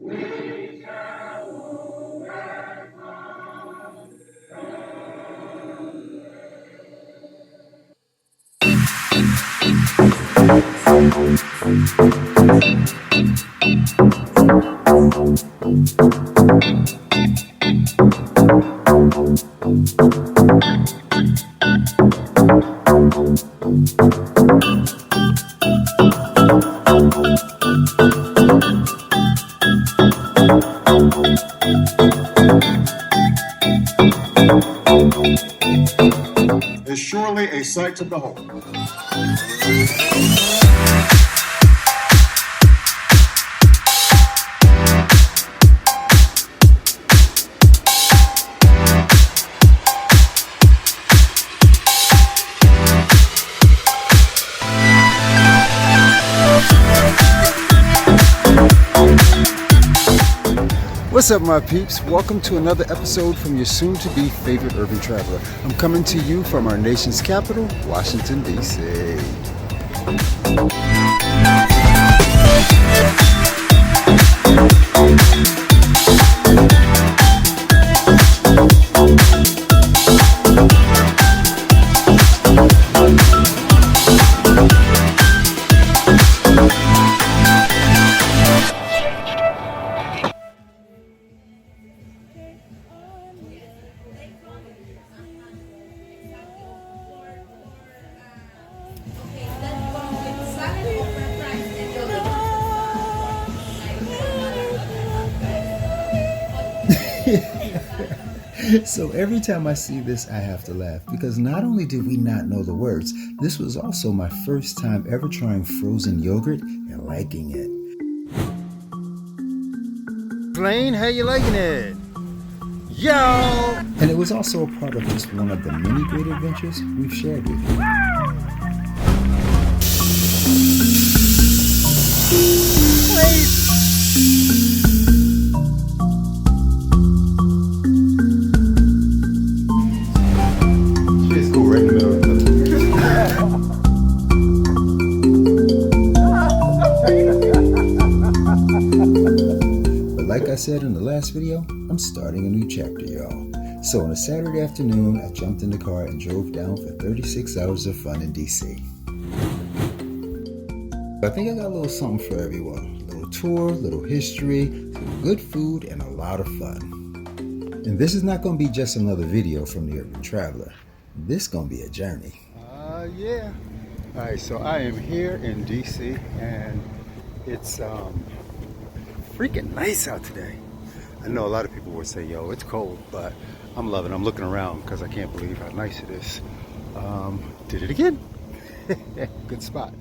Is surely a sight to behold. What's up, my peeps? Welcome to another episode from your soon-to-be favorite urban traveler. I'm coming to you from our nation's capital, Washington, D.C. So every time I see this, I have to laugh because not only did we not know the words, this was also my first time ever trying frozen yogurt and liking it. Blaine, how you liking it? Yo! And it was also a part of just one of the many great adventures we've shared with you. Like I said in the last video, I'm starting a new chapter, y'all. So on a Saturday afternoon, I jumped in the car and drove down for 36 hours of fun in DC. I think I got a little something for everyone. A little tour, a little history, some good food, and a lot of fun. And this is not going to be just another video from the Urban Traveler. This is going to be a journey. Yeah. All right, so I am here in DC, and it's freaking nice out today. I know a lot of people would say, yo, it's cold, but I'm loving it. I'm looking around because I can't believe how nice it is. Did it again. Good spot.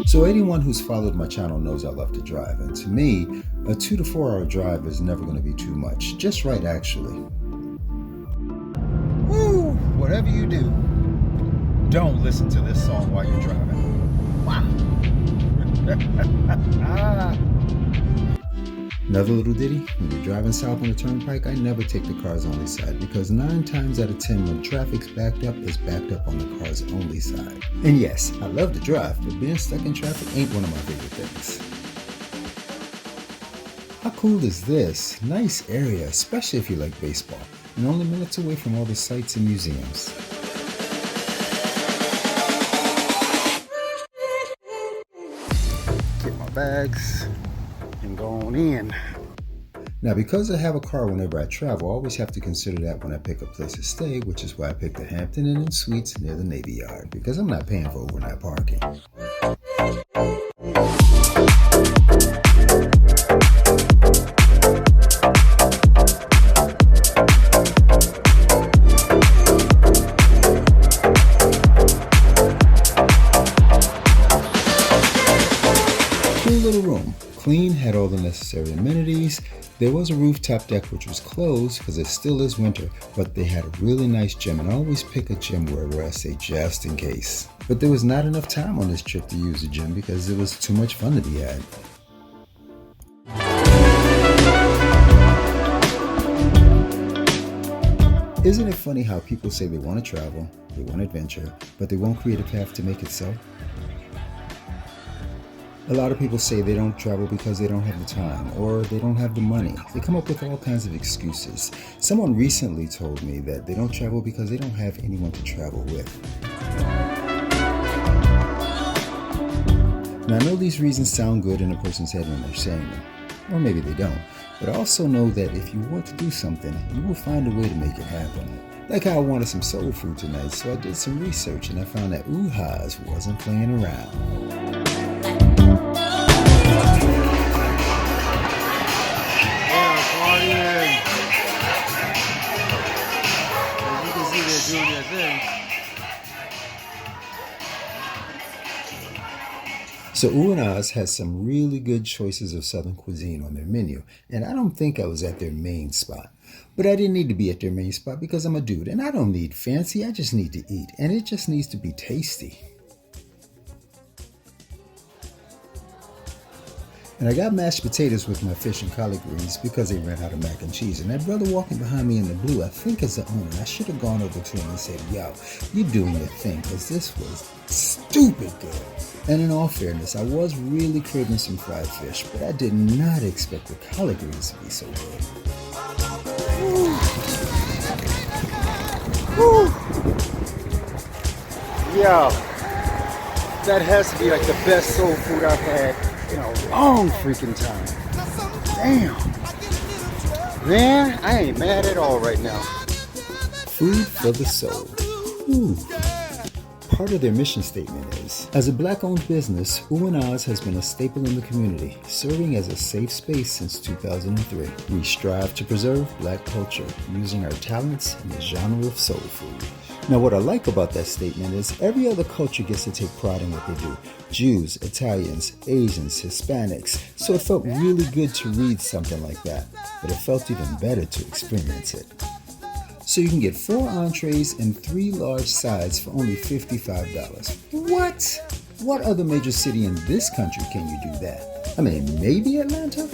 So anyone who's followed my channel knows I love to drive, and to me, a 2 to 4 hour drive is never going to be too much. Just right, actually. Woo! Whatever you do, don't listen to this song while you're driving. Wow. Another little ditty, when you're driving south on the turnpike, I never take the cars only side because 9 times out of 10 when traffic's backed up, it's backed up on the cars only side. And yes, I love to drive, but being stuck in traffic ain't one of my favorite things. How cool is this? Nice area, especially if you like baseball, and only minutes away from all the sites and museums. Get my bags and go on in. Now, because I have a car whenever I travel, I always have to consider that when I pick a place to stay, which is why I picked the Hampton Inn and Suites near the Navy Yard, because I'm not paying for overnight parking. Cool little room. Clean, had all the necessary amenities. There was a rooftop deck which was closed because it still is winter, but they had a really nice gym, and I always pick a gym wherever I stay just in case. But there was not enough time on this trip to use the gym because there was too much fun to be had. Isn't it funny how people say they want to travel, they want adventure, but they won't create a path to make it so? A lot of people say they don't travel because they don't have the time or they don't have the money. They come up with all kinds of excuses. Someone recently told me that they don't travel because they don't have anyone to travel with. Now, I know these reasons sound good in a person's head when they're saying them, or maybe they don't, but I also know that if you want to do something, you will find a way to make it happen. Like how I wanted some soul food tonight, so I did some research and I found that Ooha's wasn't playing around. Doing their thing. So Ooha's has some really good choices of Southern cuisine on their menu, and I don't think I was at their main spot. But I didn't need to be at their main spot because I'm a dude, and I don't need fancy, I just need to eat, and it just needs to be tasty. And I got mashed potatoes with my fish and collard greens because they ran out of mac and cheese. And that brother walking behind me in the blue, I think is the owner. I should have gone over to him and said, yo, you doing your thing, because this was stupid good. And in all fairness, I was really craving some fried fish, but I did not expect the collard greens to be so good. Yo, that has to be like the best soul food I've had in a long freaking time. Damn. Man, I ain't mad at all right now. Food for the soul. Ooh. Part of their mission statement is, as a black-owned business, Ooha's has been a staple in the community, serving as a safe space since 2003. We strive to preserve black culture using our talents in the genre of soul food. Now, what I like about that statement is every other culture gets to take pride in what they do. Jews, Italians, Asians, Hispanics. So it felt really good to read something like that, but it felt even better to experience it. So you can get 4 entrees and 3 large sides for only $55. What? What other major city in this country can you do that? I mean, maybe Atlanta?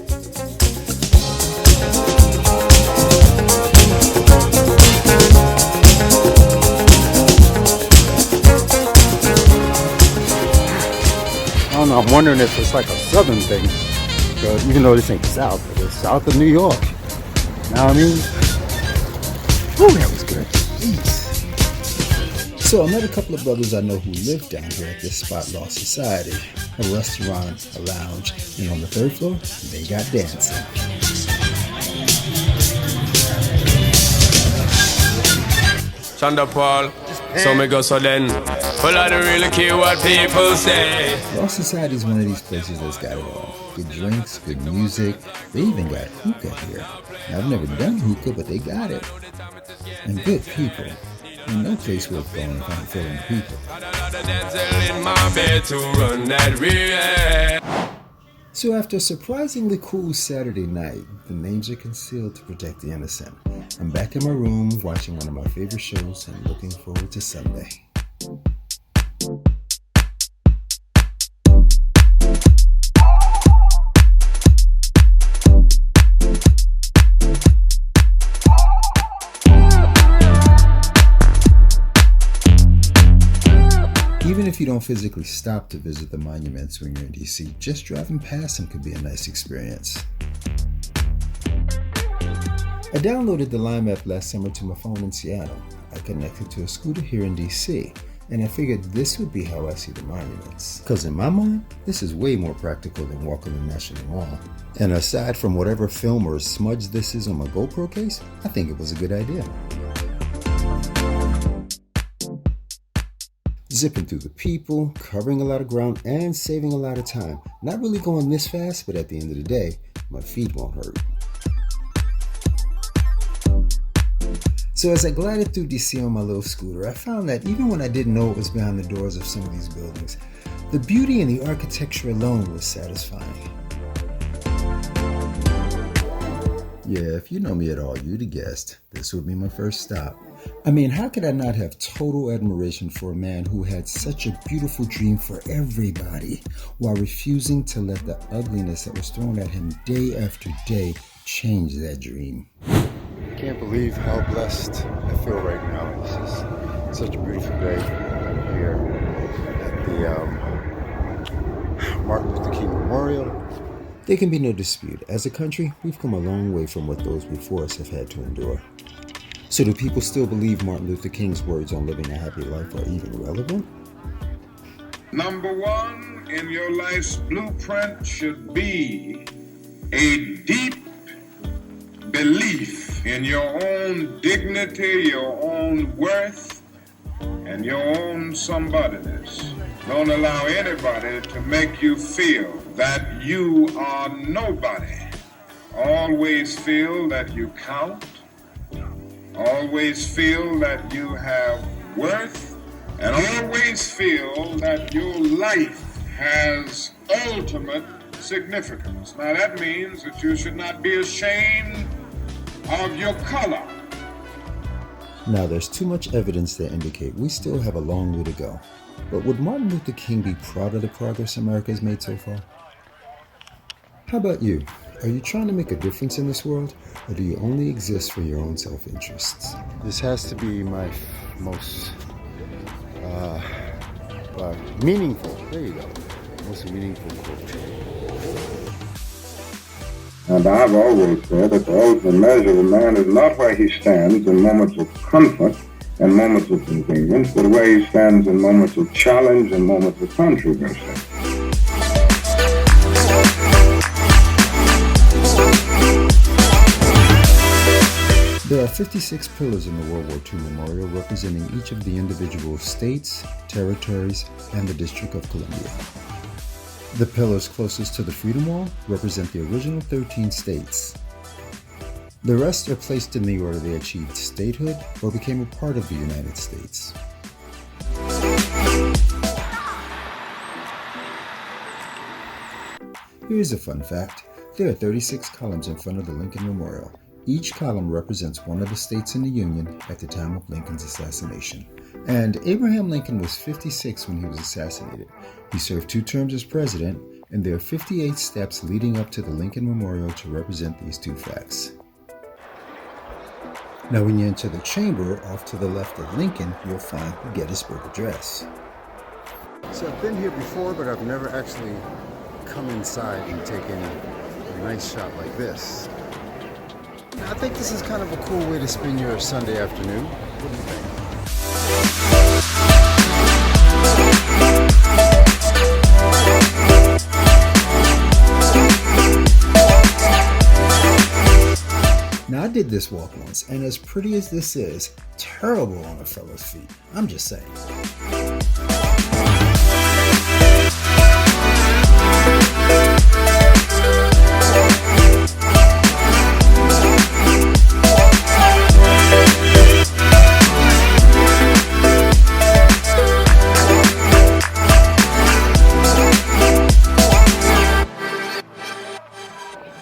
I don't know, I'm wondering if it's like a southern thing. Because even though this ain't south, but it's south of New York. You know what I mean? Ooh, that was good. Jeez. So I met a couple of brothers I know who live down here at this spot, Lost Society. A restaurant, a lounge, and on the 3rd floor, they got dancing. Shonda Paul, so me go so then. Well, I don't really care what people say. Lost Society is one of these places that's got it all. Good drinks, good music. They even got hookah here. Now, I've never done hookah, but they got it. And good people. And no place worth going if I'm feeling people. So after a surprisingly cool Saturday night, the names are concealed to protect the innocent. I'm back in my room watching one of my favorite shows and looking forward to Sunday. Even if you don't physically stop to visit the monuments when you're in DC, just driving past them could be a nice experience. I downloaded the Lime app last summer to my phone in Seattle. I connected to a scooter here in DC, and I figured this would be how I see the monuments. Because in my mind, this is way more practical than walking the National Mall. And aside from whatever film or smudge this is on my GoPro case, I think it was a good idea. Zipping through the people, covering a lot of ground, and saving a lot of time. Not really going this fast, but at the end of the day, my feet won't hurt. So as I glided through DC on my little scooter, I found that even when I didn't know what was behind the doors of some of these buildings, the beauty and the architecture alone was satisfying. Yeah, if you know me at all, you'd have guessed this would be my first stop. I mean, how could I not have total admiration for a man who had such a beautiful dream for everybody while refusing to let the ugliness that was thrown at him day after day change that dream? I can't believe how blessed I feel right now. This is such a beautiful day here at the Martin Luther King Memorial. There can be no dispute. As a country, we've come a long way from what those before us have had to endure. So do people still believe Martin Luther King's words on living a happy life are even relevant? Number one in your life's blueprint should be a deep belief in your own dignity, your own worth, and your own somebodyness. Don't allow anybody to make you feel that you are nobody. Always feel that you count. Always feel that you have worth. And always feel that your life has ultimate significance. Now that means that you should not be ashamed of your color. Now, there's too much evidence to indicate we still have a long way to go. But would Martin Luther King be proud of the progress America has made so far? How about you? Are you trying to make a difference in this world, or do you only exist for your own self-interests? This has to be my most meaningful, there you go, most meaningful quote. And I've always said that the ultimate measure of a man is not where he stands in moments of comfort and moments of convenience, but where he stands in moments of challenge and moments of controversy. There are 56 pillars in the World War II Memorial representing each of the individual states, territories, and the District of Columbia. The pillars closest to the Freedom Wall represent the original 13 states. The rest are placed in the order they achieved statehood or became a part of the United States. Here's a fun fact. There are 36 columns in front of the Lincoln Memorial. Each column represents one of the states in the Union at the time of Lincoln's assassination. And Abraham Lincoln was 56 when he was assassinated. He served 2 terms as president, and there are 58 steps leading up to the Lincoln Memorial to represent these 2 facts. Now, when you enter the chamber, off to the left of Lincoln, you'll find the Gettysburg Address. So I've been here before, but I've never actually come inside and taken a nice shot like this. I think this is kind of a cool way to spend your Sunday afternoon. What do you think? Now, I did this walk once, and as pretty as this is, terrible on a fellow's feet. I'm just saying.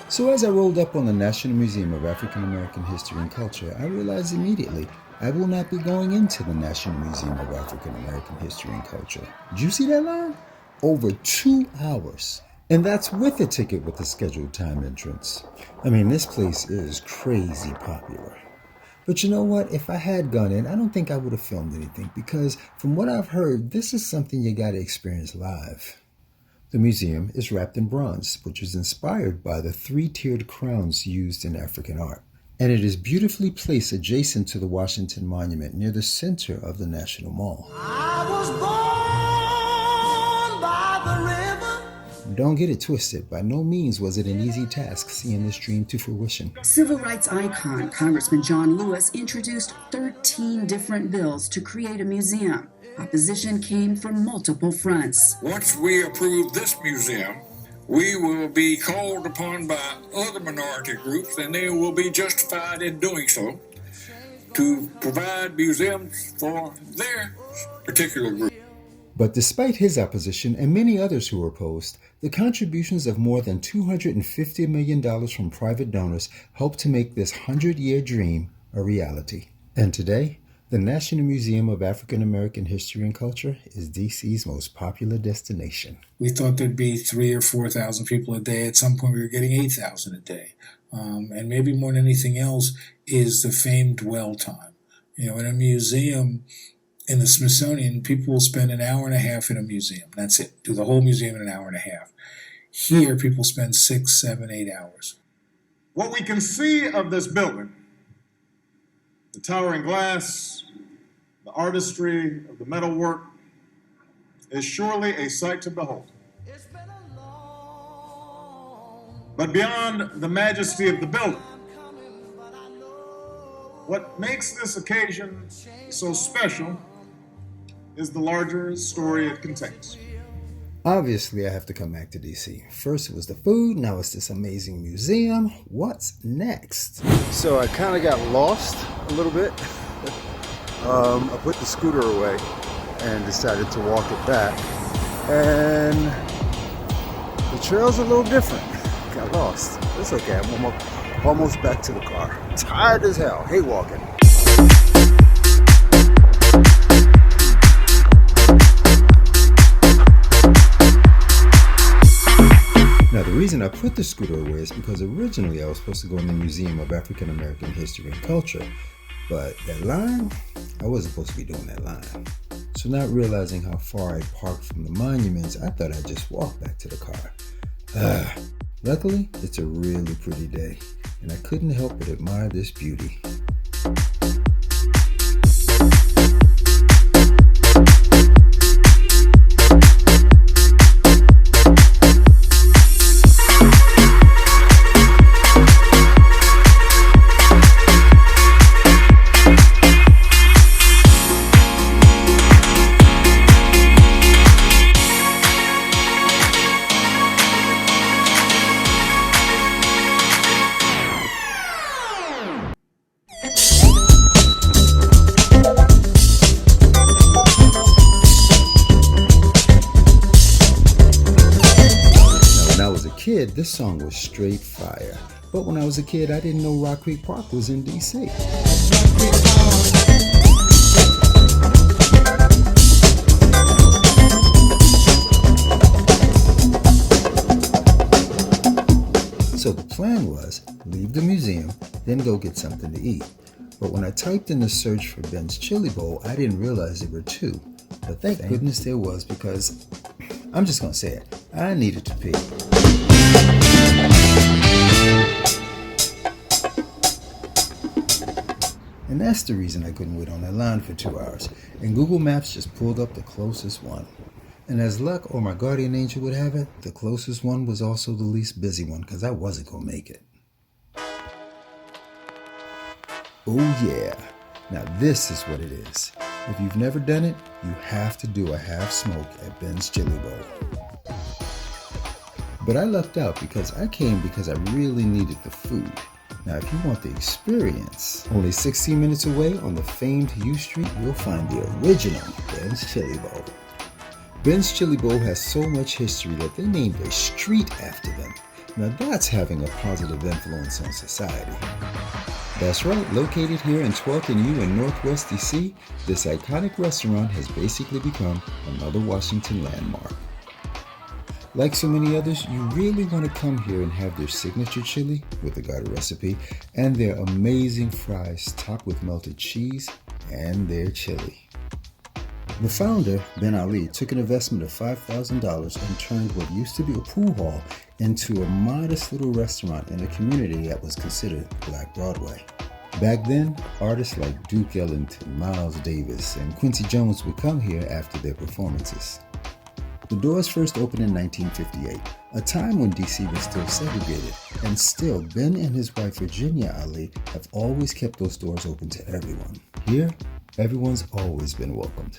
So as I rolled up on the National Museum of African American History and Culture, I realized immediately I will not be going into the National Museum of African American History and Culture. Did you see that line? Over 2 hours. And that's with a ticket with a scheduled time entrance. I mean, this place is crazy popular. But you know what? If I had gone in, I don't think I would have filmed anything because from what I've heard, this is something you gotta experience live. The museum is wrapped in bronze, which is inspired by the 3-tiered crowns used in African art. And it is beautifully placed adjacent to the Washington Monument near the center of the National Mall. I was born by the river. Don't get it twisted. By no means was it an easy task seeing this dream to fruition. Civil rights icon Congressman John Lewis introduced 13 different bills to create a museum. Opposition came from multiple fronts. Once we approve this museum, we will be called upon by other minority groups, and they will be justified in doing so, to provide museums for their particular group. But despite his opposition and many others who were opposed, the contributions of more than $250 million from private donors helped to make this 100-year dream a reality. And today, the National Museum of African American History and Culture is DC's most popular destination. We thought there'd be 3,000 or 4,000 people a day. At some point, we were getting 8,000 a day. And maybe more than anything else is the famed dwell time. You know, in a museum, in the Smithsonian, people will spend an hour and a half in a museum. That's it. Do the whole museum in an hour and a half. Here, people spend 6, 7, 8 hours. What we can see of this building, the towering glass, the artistry of the metalwork, is surely a sight to behold. But beyond the majesty of the building, what makes this occasion so special is the larger story it contains. Obviously, I have to come back to DC. First it was the food, now it's this amazing museum. What's next? So I kind of got lost a little bit. I put the scooter away and decided to walk it back. And the trail's a little different. Got lost. It's okay, I'm almost back to the car. Tired as hell, hate walking. Now, the reason I put the scooter away is because originally I was supposed to go in the Museum of African American History and Culture, but that line, I wasn't supposed to be doing that line. So not realizing how far I parked from the monuments, I thought I'd just walk back to the car. Luckily, it's a really pretty day, and I couldn't help but admire this beauty. Kid, this song was straight fire. But when I was a kid, I didn't know Rock Creek Park was in DC. So the plan was, leave the museum, then go get something to eat. But when I typed in the search for Ben's Chili Bowl, I didn't realize there were two. But thank goodness there was, because I'm just gonna say it, I needed to pee. And that's the reason I couldn't wait on that line for 2 hours. And Google Maps just pulled up the closest one. And as luck or my guardian angel would have it, the closest one was also the least busy one, because I wasn't gonna make it. Oh yeah, now this is what it is. If you've never done it, you have to do a half smoke at Ben's Chili Bowl. But I lucked out because I came because I really needed the food. Now, if you want the experience, only 16 minutes away on the famed U Street, you'll find the original Ben's Chili Bowl. Ben's Chili Bowl has so much history that they named a street after them. Now that's having a positive influence on society. That's right, located here in 12th and U in Northwest DC, this iconic restaurant has basically become another Washington landmark. Like so many others, you really want to come here and have their signature chili with the garter recipe and their amazing fries topped with melted cheese and their chili. The founder, Ben Ali, took an investment of $5,000 and turned what used to be a pool hall into a modest little restaurant in a community that was considered Black Broadway. Back then, artists like Duke Ellington, Miles Davis, and Quincy Jones would come here after their performances. The doors first opened in 1958, a time when DC was still segregated, and still Ben and his wife Virginia Ali have always kept those doors open to everyone. Here, everyone's always been welcomed.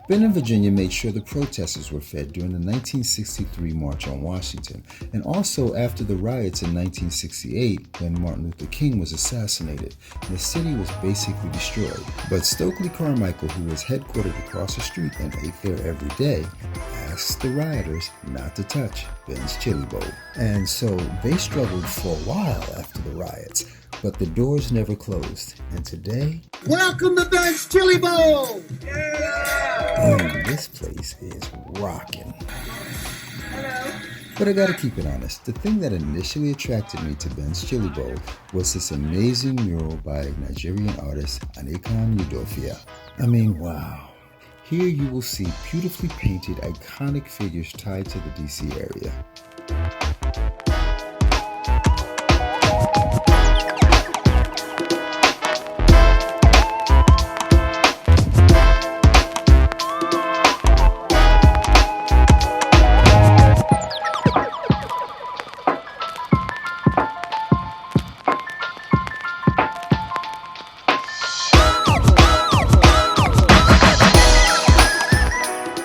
Ben and Virginia made sure the protesters were fed during the 1963 March on Washington, and also after the riots in 1968 when Martin Luther King was assassinated. The city was basically destroyed. But Stokely Carmichael, who was headquartered across the street and ate there every day, asked the rioters not to touch Ben's Chili Bowl. And so they struggled for a while after the riots, but the doors never closed. And today, welcome to Ben's Chili Bowl! And this place is rocking. Hello. But I gotta keep it honest, the thing that initially attracted me to Ben's Chili Bowl was this amazing mural by Nigerian artist Anikan Udofia. I mean, wow. Here you will see beautifully painted iconic figures tied to the DC area.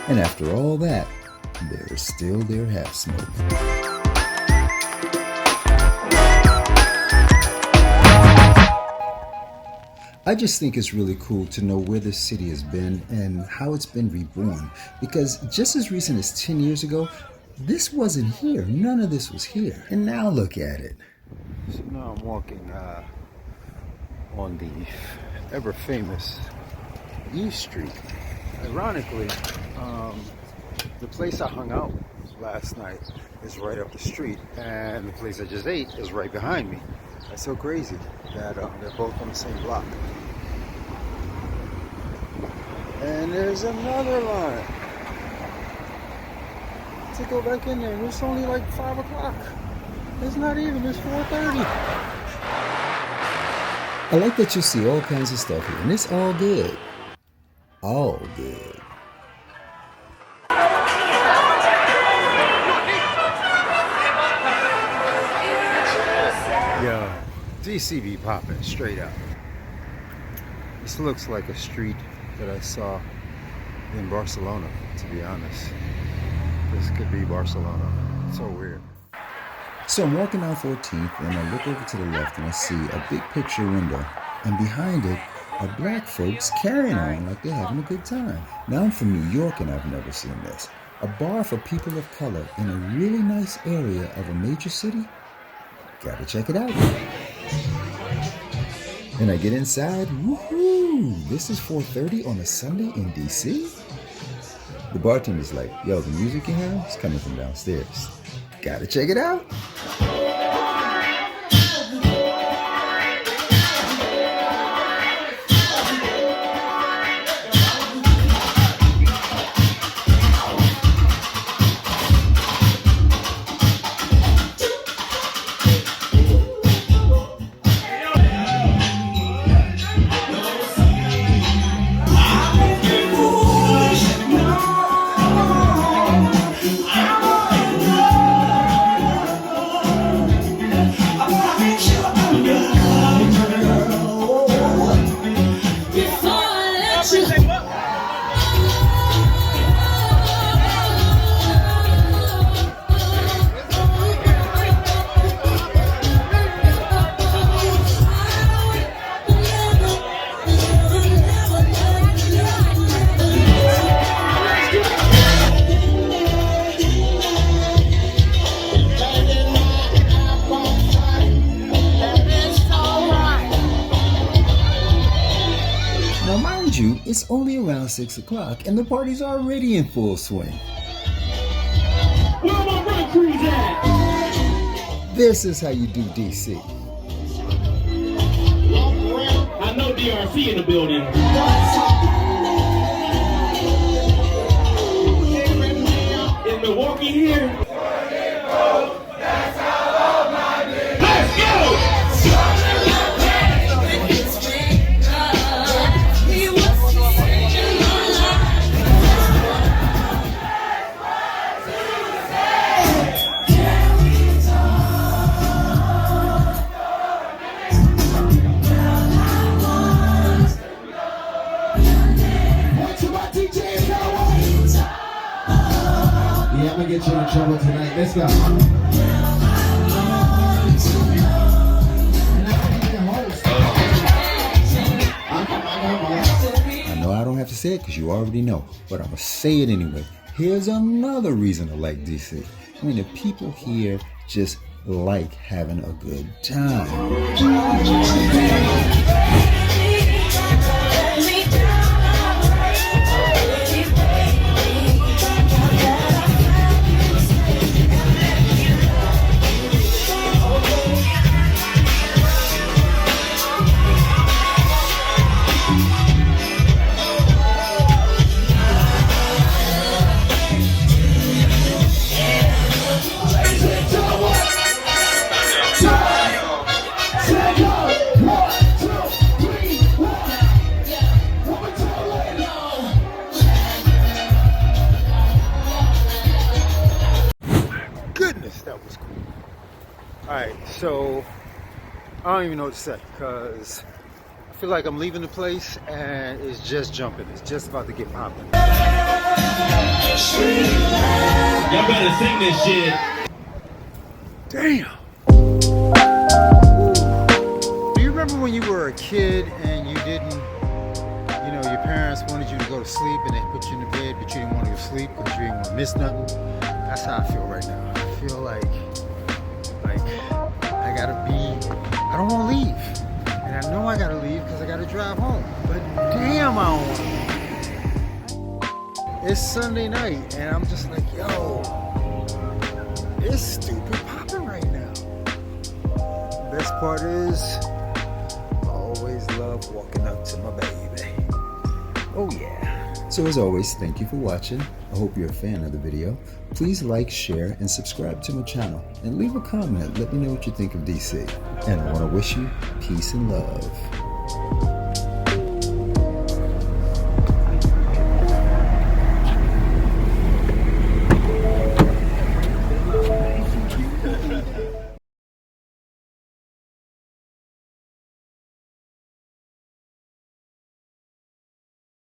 And after all that, there is still their half smoke. I just think it's really cool to know where this city has been and how it's been reborn, because just as recent as 10 years ago, this wasn't here. None of this was here. And now look at it. So now I'm walking on the ever famous E Street. Ironically, the place I hung out last night is right up the street, and the place I just ate is right behind me. That's so crazy that they're both on the same block. And there's another line to go back in there, and it's only like 5 o'clock. It's not even, it's 4:30. I like that you see all kinds of stuff here, and it's all good. All good. Yo, DC be popping straight up. This looks like a street that I saw in Barcelona, to be honest. This could be Barcelona. It's so weird. So I'm walking down 14th, and I look over to the left and I see a big picture window, and behind it are black folks carrying on like they're having a good time. Now I'm from New York and I've never seen this. A bar for people of color in a really nice area of a major city? Gotta check it out. And I get inside, woohoo! This is 4:30 on a Sunday in DC? The bartender's like, yo, the music you hear is coming from downstairs. Gotta check it out. It's only around 6 o'clock and the party's already in full swing. Where my run crews at? This is how you do DC. I know DRC in the building. Is Milwaukee here? Let's go! I'm gonna get you in trouble tonight. Let's go. I know I don't have to say it because you already know, but I'm gonna say it anyway. Here's another reason to like DC. I mean, the people here just like having a good time. goodness, that was cool. Alright, so I don't even know what to say because I feel like I'm leaving the place and it's just jumping. It's just about to get popping. Y'all better sing this shit. Damn! Do you remember when you were a kid and you didn't, you know, your parents wanted you to go to sleep and they put you in the bed, but you didn't want to go to sleep because you didn't want to miss nothing? That's how I feel right now. I feel like I gotta be, I don't want to leave. And I know I gotta leave because I gotta drive home. But damn, I don't want to leave. It's Sunday night and I'm just like, yo, it's stupid popping right now. Best part is, I always love walking up to my baby. Oh yeah. So as always, thank you for watching. I hope you're a fan of the video. Please like, share, and subscribe to my channel. And leave a comment. Let me know what you think of DC. And I want to wish you peace and love.